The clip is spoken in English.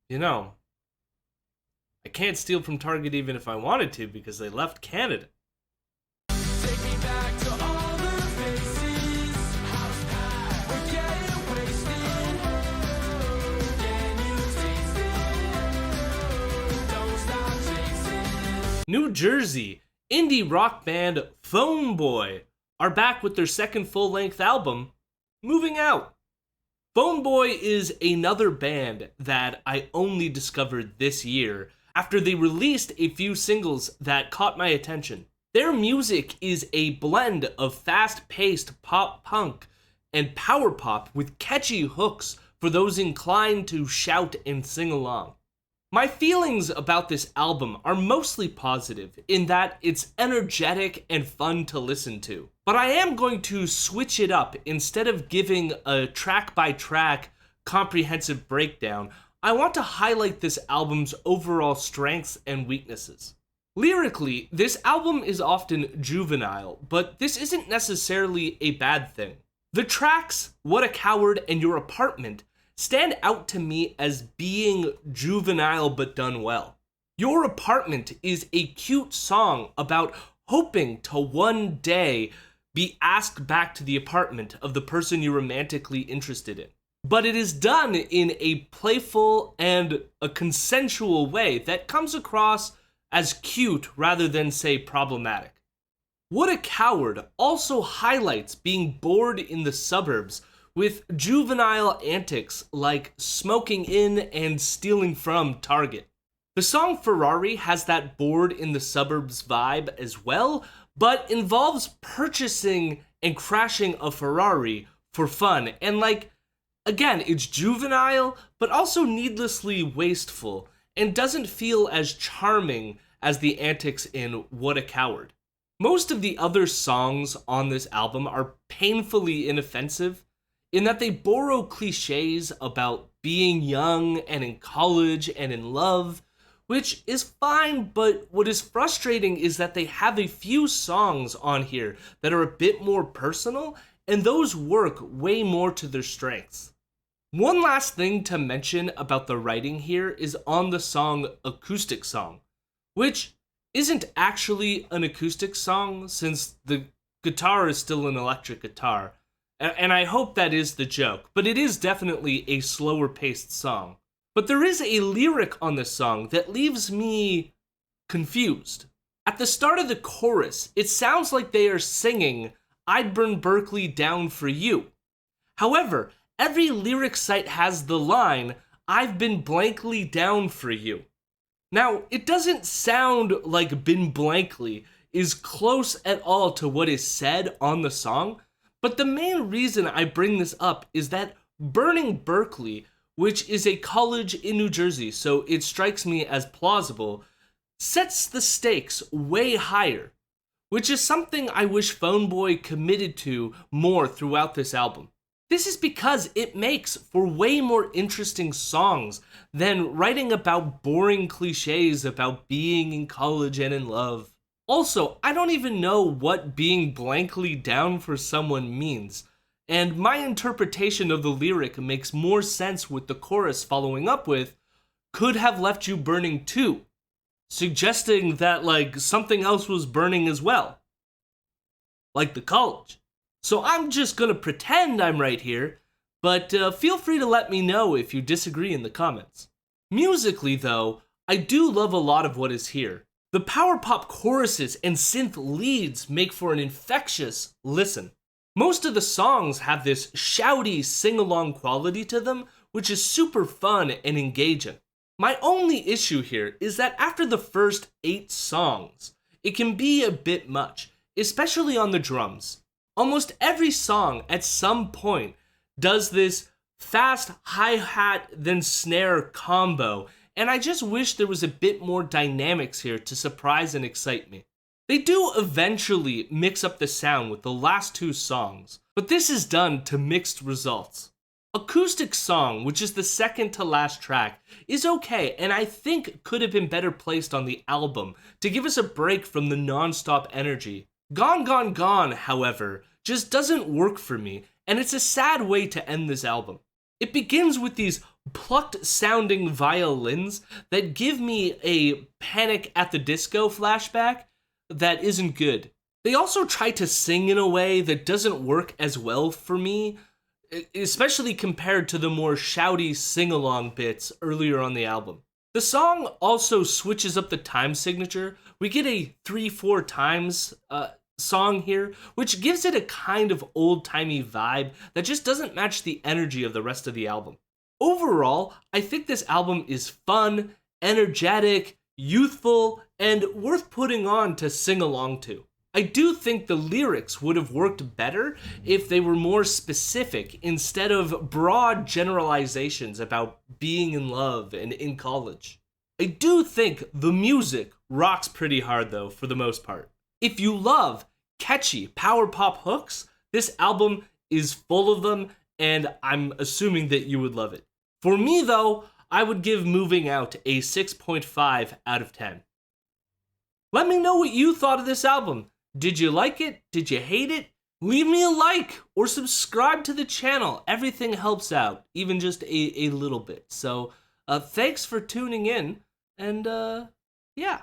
You know, I can't steal from Target even if I wanted to because they left Canada. Take me back to all the faces. House packed, we're getting wasted. Can you taste it? Don't stop chasing. New Jersey indie rock band Phoneboy are back with their second full-length album, Moving Out. Phoneboy is another band that I only discovered this year after they released a few singles that caught my attention. Their music is a blend of fast-paced pop punk and power pop with catchy hooks for those inclined to shout and sing along. My feelings about this album are mostly positive in that it's energetic and fun to listen to. But I am going to switch it up. Instead of giving a track-by-track comprehensive breakdown, I want to highlight this album's overall strengths and weaknesses. Lyrically, this album is often juvenile, but this isn't necessarily a bad thing. The tracks What a Coward and Your Apartment stand out to me as being juvenile but done well. Your Apartment is a cute song about hoping to one day be asked back to the apartment of the person you're romantically interested in. But it is done in a playful and a consensual way that comes across as cute rather than, say, problematic. What a Coward also highlights being bored in the suburbs with juvenile antics like smoking in and stealing from Target. The song Ferrari has that bored in the suburbs vibe as well, but involves purchasing and crashing a Ferrari for fun. And again, it's juvenile, but also needlessly wasteful, and doesn't feel as charming as the antics in What a Coward. Most of the other songs on this album are painfully inoffensive, in that they borrow cliches about being young and in college and in love, which is fine, but what is frustrating is that they have a few songs on here that are a bit more personal, and those work way more to their strengths. One last thing to mention about the writing here is on the song Acoustic Song, which isn't actually an acoustic song since the guitar is still an electric guitar. And I hope that is the joke, but it is definitely a slower paced song. But there is a lyric on this song that leaves me confused. At the start of the chorus, it sounds like they are singing, "I'd burn Berkeley down for you." However, every lyric site has the line, "I've been blankly down for you." Now, it doesn't sound like "been blankly" is close at all to what is said on the song, but the main reason I bring this up is that burning Berkeley, which is a college in New Jersey, so it strikes me as plausible, sets the stakes way higher, which is something I wish Phoneboy committed to more throughout this album. This is because it makes for way more interesting songs than writing about boring cliches about being in college and in love. Also, I don't even know what being blankly down for someone means, and my interpretation of the lyric makes more sense with the chorus following up with, "could have left you burning too," suggesting that something else was burning as well, like the college. So I'm just gonna pretend I'm right here, but feel free to let me know if you disagree in the comments. Musically though, I do love a lot of what is here. The power pop choruses and synth leads make for an infectious listen. Most of the songs have this shouty sing-along quality to them, which is super fun and engaging. My only issue here is that after the first 8 songs, it can be a bit much, especially on the drums. Almost every song at some point does this fast hi-hat then snare combo, and I just wish there was a bit more dynamics here to surprise and excite me. They do eventually mix up the sound with the last 2 songs, but this is done to mixed results. Acoustic Song, which is the second to last track, is okay, and I think could have been better placed on the album to give us a break from the non-stop energy. Gone Gone Gone, however, just doesn't work for me, and it's a sad way to end this album. It begins with these plucked sounding violins that give me a Panic at the Disco flashback that isn't good. They also try to sing in a way that doesn't work as well for me, especially compared to the more shouty sing-along bits earlier on the album. The song also switches up the time signature. We get a 3-4 times song here, which gives it a kind of old-timey vibe that just doesn't match the energy of the rest of the album. Overall, I think this album is fun, energetic, youthful, and worth putting on to sing along to. I do think the lyrics would have worked better if they were more specific instead of broad generalizations about being in love and in college. I do think the music rocks pretty hard though, for the most part. If you love catchy power pop hooks, this album is full of them, and I'm assuming that you would love it. For me though, I would give Moving Out a 6.5 out of 10. Let me know what you thought of this album. Did you like it? Did you hate it? Leave me a like or subscribe to the channel. Everything helps out, even just a little bit. So thanks for tuning in, and yeah.